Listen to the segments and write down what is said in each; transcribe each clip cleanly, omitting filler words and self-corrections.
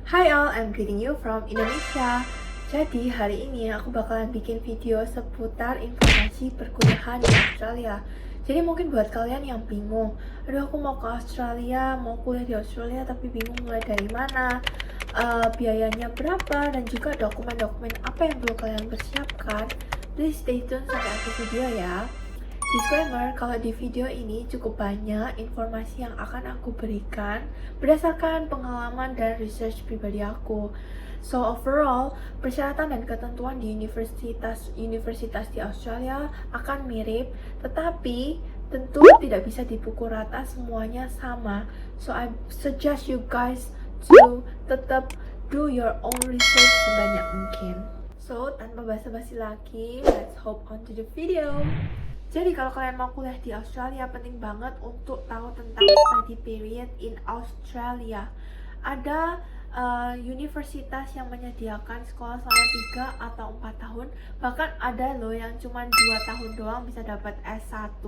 Hi all, I'm greeting you from Indonesia. Jadi hari ini aku bakalan bikin video seputar informasi perkuliahan di Australia. Jadi mungkin buat kalian yang bingung, aduh aku mau ke Australia, mau kuliah di Australia tapi bingung mulai dari mana, biayanya berapa, dan juga dokumen-dokumen apa yang perlu kalian persiapkan. Please stay tune sampai akhir video ya. Disclaimer, kalau di video ini cukup banyak informasi yang akan aku berikan berdasarkan pengalaman dan research pribadi aku. So overall, persyaratan dan ketentuan di universitas di Australia akan mirip, tetapi tentu tidak bisa dipukul rata semuanya sama. So I suggest you guys to tetap do your own research sebanyak mungkin. So tanpa basa-basi lagi, let's hop on to the video. Jadi kalau kalian mau kuliah di Australia, penting banget untuk tahu tentang study period in Australia. Ada universitas yang menyediakan sekolah selama 3 atau 4 tahun. Bahkan ada loh yang cuma 2 tahun doang bisa dapat S1.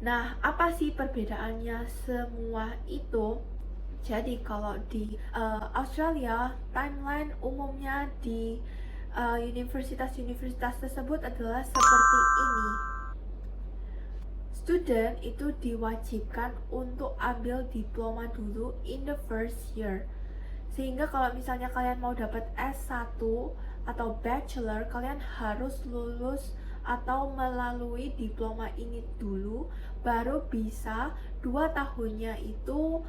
Nah, apa sih perbedaannya semua itu? Jadi kalau di Australia, timeline umumnya di universitas-universitas tersebut adalah seperti ini. Student itu diwajibkan untuk ambil diploma dulu in the first year. Sehingga kalau misalnya kalian mau dapat S1 atau bachelor, kalian harus lulus atau melalui diploma ini dulu, baru bisa 2 tahunnya itu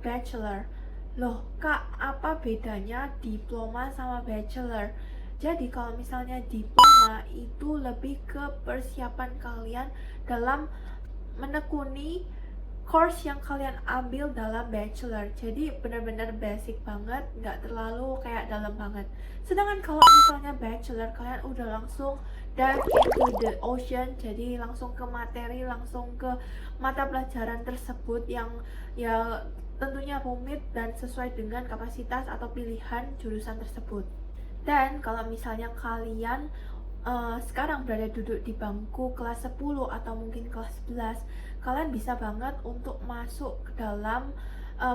bachelor. Loh kak, apa bedanya diploma sama bachelor? Jadi kalau misalnya diploma itu lebih ke persiapan kalian dalam menekuni course yang kalian ambil dalam bachelor. Jadi benar-benar basic banget, nggak terlalu kayak dalam banget. Sedangkan kalau misalnya bachelor, kalian udah langsung dive into the ocean, jadi langsung ke materi, langsung ke mata pelajaran tersebut yang ya tentunya rumit dan sesuai dengan kapasitas atau pilihan jurusan tersebut. Dan kalau misalnya kalian sekarang berada duduk di bangku kelas 10 atau mungkin kelas 11, kalian bisa banget untuk masuk ke dalam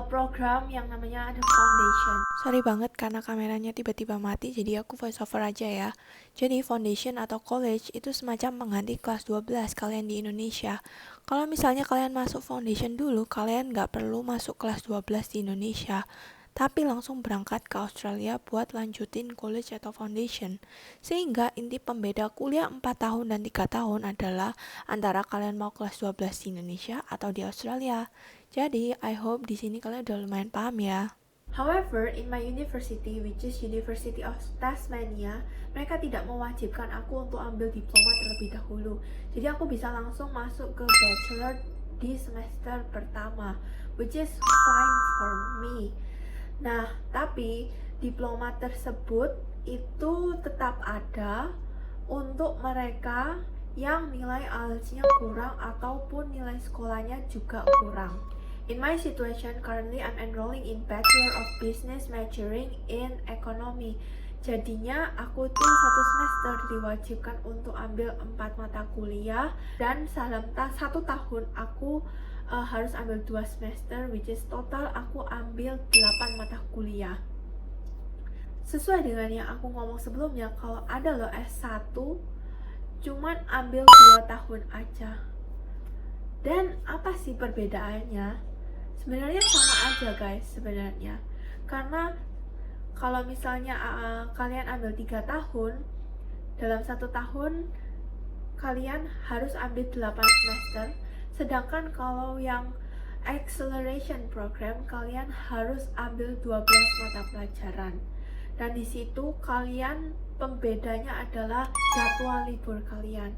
program yang namanya ada foundation. Sorry banget karena kameranya tiba-tiba mati, jadi aku voice over aja ya. Jadi foundation atau college itu semacam pengganti kelas 12 kalian di Indonesia. Kalau misalnya kalian masuk foundation dulu, kalian nggak perlu masuk kelas 12 di Indonesia, tapi langsung berangkat ke Australia buat lanjutin college atau foundation. Sehingga inti pembeda kuliah 4 tahun dan 3 tahun adalah antara kalian mau kelas 12 di Indonesia atau di Australia. Jadi, I hope di sini kalian udah lumayan paham ya. However, in my university, which is University of Tasmania, mereka tidak mewajibkan aku untuk ambil diploma terlebih dahulu. Jadi aku bisa langsung masuk ke bachelor di semester pertama, which is fine for me. Nah, tapi diploma tersebut itu tetap ada untuk mereka yang nilai IELTS-nya kurang ataupun nilai sekolahnya juga kurang. In my situation, currently I'm enrolling in Bachelor of Business majoring in Economy. Jadinya aku tuh 1 semester diwajibkan untuk ambil 4 mata kuliah, dan dalam 1 tahun aku harus ambil 2 semester, which is total aku ambil 8 mata kuliah. Sesuai dengan yang aku ngomong sebelumnya, kalau ada loh S1 cuman ambil 2 tahun aja. Dan apa sih perbedaannya? Sebenarnya sama aja guys sebenarnya. Karena kalau misalnya kalian ambil 3 tahun, dalam 1 tahun kalian harus ambil 8 semester. Sedangkan kalau yang acceleration program, kalian harus ambil 12 mata pelajaran. Dan di situ kalian pembedanya adalah jadwal libur kalian.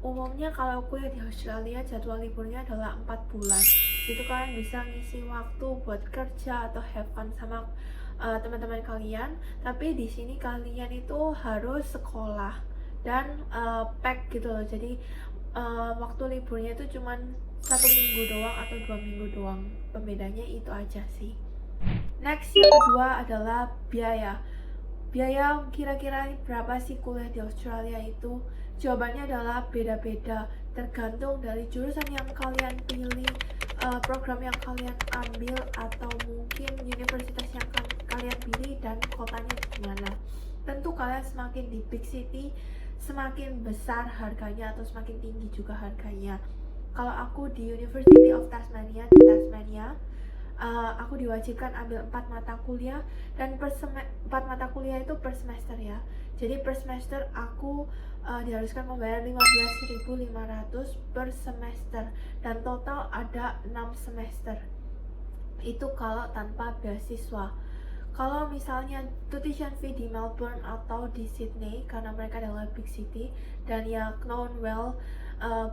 Umumnya kalau kuliah di Australia, jadwal liburnya adalah 4 bulan. Di situ kalian bisa ngisi waktu buat kerja atau have fun sama teman-teman kalian. Tapi di sini kalian itu harus sekolah dan pack gitu loh. Jadi waktu liburnya itu cuma 1 minggu doang atau 2 minggu doang. Pembedanya itu aja sih. Next, yang kedua adalah biaya. Biaya kira-kira berapa sih kuliah di Australia itu? Jawabannya adalah beda-beda, tergantung dari jurusan yang kalian pilih, program yang kalian ambil, atau mungkin universitas yang kalian dan kotanya gimana. Tentu kalian semakin di big city, semakin besar harganya atau semakin tinggi juga harganya. Kalau aku di University of Tasmania di Tasmania, aku diwajibkan ambil 4 mata kuliah, dan 4 mata kuliah itu per semester ya. Jadi per semester aku diharuskan membayar 15.500 per semester, dan total ada 6 semester. Itu kalau tanpa beasiswa. Kalau misalnya tuition fee di Melbourne atau di Sydney, karena mereka adalah big city dan ya known well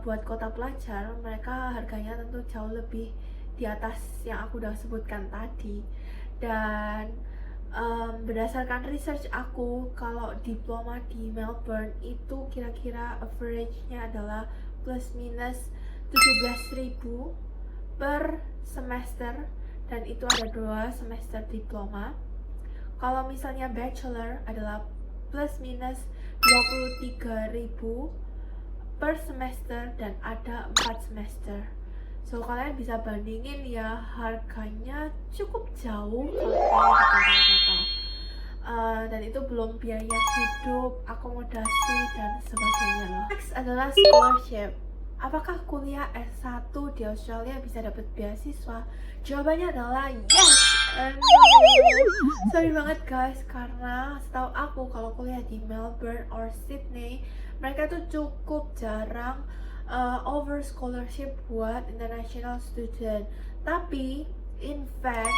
buat kota pelajar, mereka harganya tentu jauh lebih di atas yang aku udah sebutkan tadi. Dan berdasarkan research aku, kalau diploma di Melbourne itu kira-kira average-nya adalah plus minus 17.000 per semester, dan itu ada 2 semester diploma. Kalau misalnya bachelor adalah plus minus 23.000 per semester dan ada 4 semester. So kalian bisa bandingin ya, harganya cukup jauh kalau kalian di total. Dan itu belum biaya hidup, akomodasi, dan sebagainya loh. Next adalah scholarship. Apakah kuliah S1 di Australia bisa dapat beasiswa? Jawabannya adalah yes and no. Sorry banget guys, karena setahu aku kalau kuliah di Melbourne or Sydney, mereka tuh cukup jarang over scholarship buat international student. Tapi in fact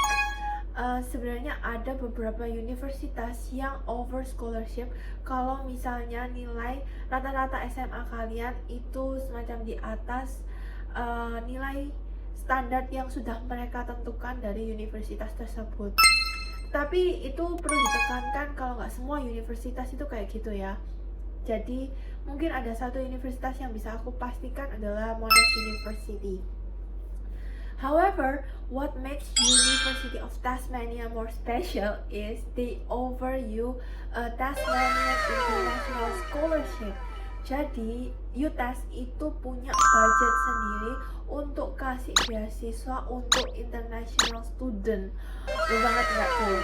sebenarnya ada beberapa universitas yang over scholarship kalau misalnya nilai rata-rata SMA kalian itu semacam di atas nilai standar yang sudah mereka tentukan dari universitas tersebut. Tapi itu perlu ditekankan kalau nggak semua universitas itu kayak gitu ya. Jadi mungkin ada satu universitas yang bisa aku pastikan adalah Monash University. However, what makes University of Tasmania more special is they offer you a Tasmanian International Scholarship. Jadi, UTAS itu punya budget sendiri untuk kasih beasiswa untuk international student. Betul banget nggak tuh?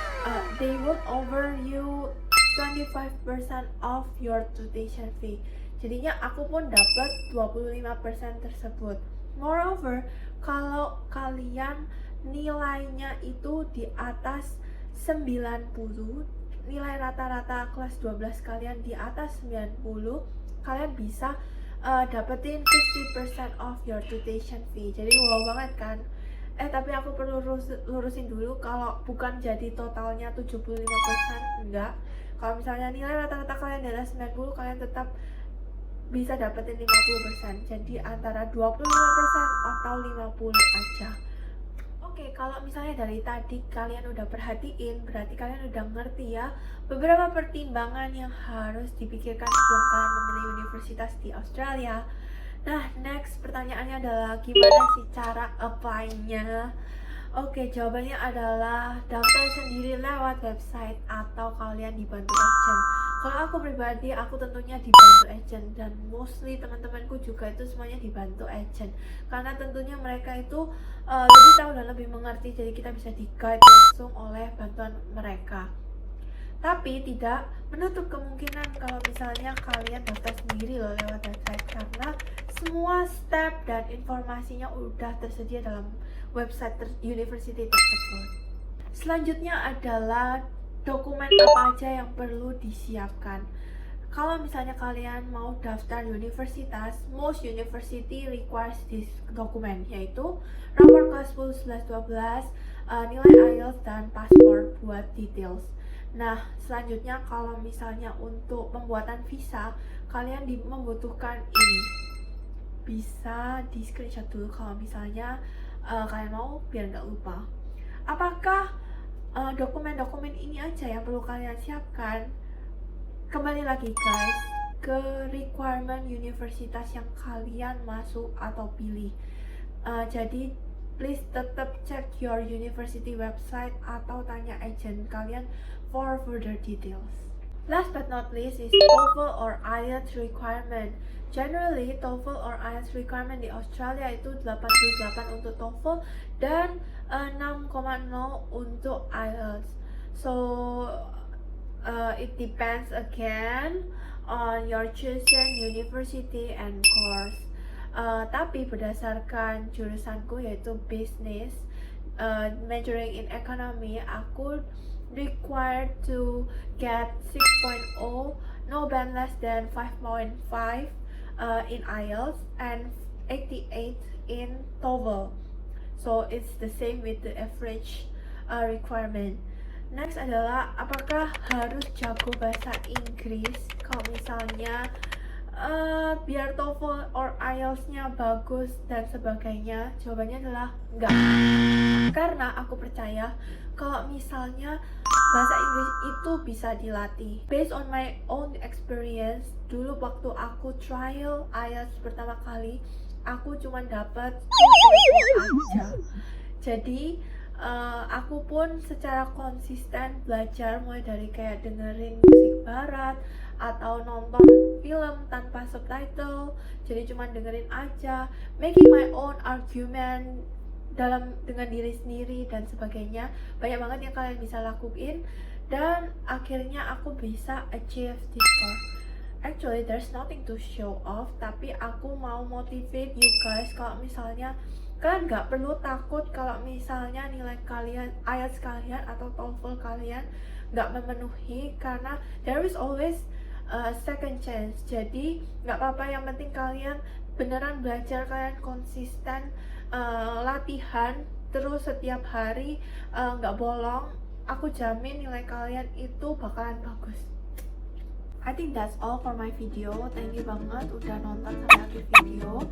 They will offer you 25% of your tuition fee. Jadinya aku pun dapat 25% tersebut. Moreover, kalau kalian nilainya itu di atas 90, nilai rata-rata kelas 12 kalian di atas 90, kalian bisa dapetin 50% of your tuition fee. Jadi wow banget kan? Tapi aku perlu lurusin dulu, kalau bukan jadi totalnya 75%, enggak. Kalau misalnya nilai rata-rata kalian di atas 90, kalian tetap bisa dapetin 50%. Jadi antara 25% atau 50 aja. Oke, kalau misalnya dari tadi kalian udah perhatiin, berarti kalian udah ngerti ya beberapa pertimbangan yang harus dipikirkan sebelum kalian memilih universitas di Australia. Nah, next pertanyaannya adalah gimana sih cara apply-nya? Oke, jawabannya adalah daftar sendiri lewat website atau kalian dibantu agent. Kalau aku pribadi, aku tentunya dibantu agent, dan mostly teman-temanku juga itu semuanya dibantu agent. Karena tentunya mereka itu lebih tahu dan lebih mengerti, jadi kita bisa di-guide langsung oleh bantuan mereka. Tapi tidak menutup kemungkinan kalau misalnya kalian daftar sendiri loh lewat website, karena semua step dan informasinya udah tersedia dalam website university tersebut. Selanjutnya adalah dokumen apa aja yang perlu disiapkan. Kalau misalnya kalian mau daftar universitas, most university requires this document, yaitu rapor kelas 10, 11, 12, nilai IELTS, dan paspor buat details. Nah, selanjutnya kalau misalnya untuk pembuatan visa, kalian membutuhkan ini. Bisa di screenshot dulu kalau misalnya kalian mau, biar nggak lupa. Apakah dokumen-dokumen ini aja yang perlu kalian siapkan? Kembali lagi guys ke requirement universitas yang kalian masuk atau pilih. Jadi please tetap check your university website atau tanya agent kalian for further details. Last but not least is TOEFL or IELTS requirement. Generally, TOEFL or IELTS requirement di Australia itu 88 untuk TOEFL dan 6,0 untuk IELTS. So, it depends again on your chosen university and course. Tapi berdasarkan jurusanku yaitu business, majoring in economy, aku required to get 6.0, no band less than 5.5 in IELTS and 88 in TOEFL. So it's the same with the average requirement. Next adalah apakah harus jago bahasa Inggris kalau misalnya biar TOEFL or IELTS-nya bagus dan sebagainya? Jawabannya adalah enggak. Karena aku percaya kalau misalnya bahasa Inggris itu bisa dilatih. Based on my own experience, dulu waktu aku trial IELTS pertama kali, aku cuma dapat 2.0 aja. Jadi aku pun secara konsisten belajar mulai dari kayak dengerin musik barat atau nonton film tanpa subtitle, jadi cuma dengerin aja, making my own argument dengan diri sendiri dan sebagainya. Banyak banget yang kalian bisa lakuin dan akhirnya aku bisa achieve this goal. Actually there's nothing to show off, tapi aku mau motivate you guys kalau misalnya kalian nggak perlu takut kalau misalnya nilai kalian, IELTS kalian atau TOEFL kalian nggak memenuhi, karena there is always a second chance. Jadi nggak apa-apa, yang penting kalian beneran belajar, kalian konsisten latihan terus setiap hari, nggak bolong. Aku jamin nilai kalian itu bakalan bagus. I think that's all for my video. Thank you banget udah nonton sampai akhir video.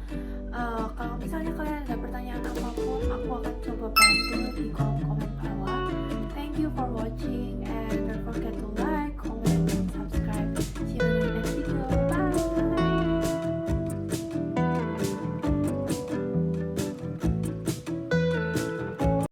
Kalau misalnya kalian ada pertanyaan apapun, aku akan coba bantu di kolom komen bawah. Thank you for watching.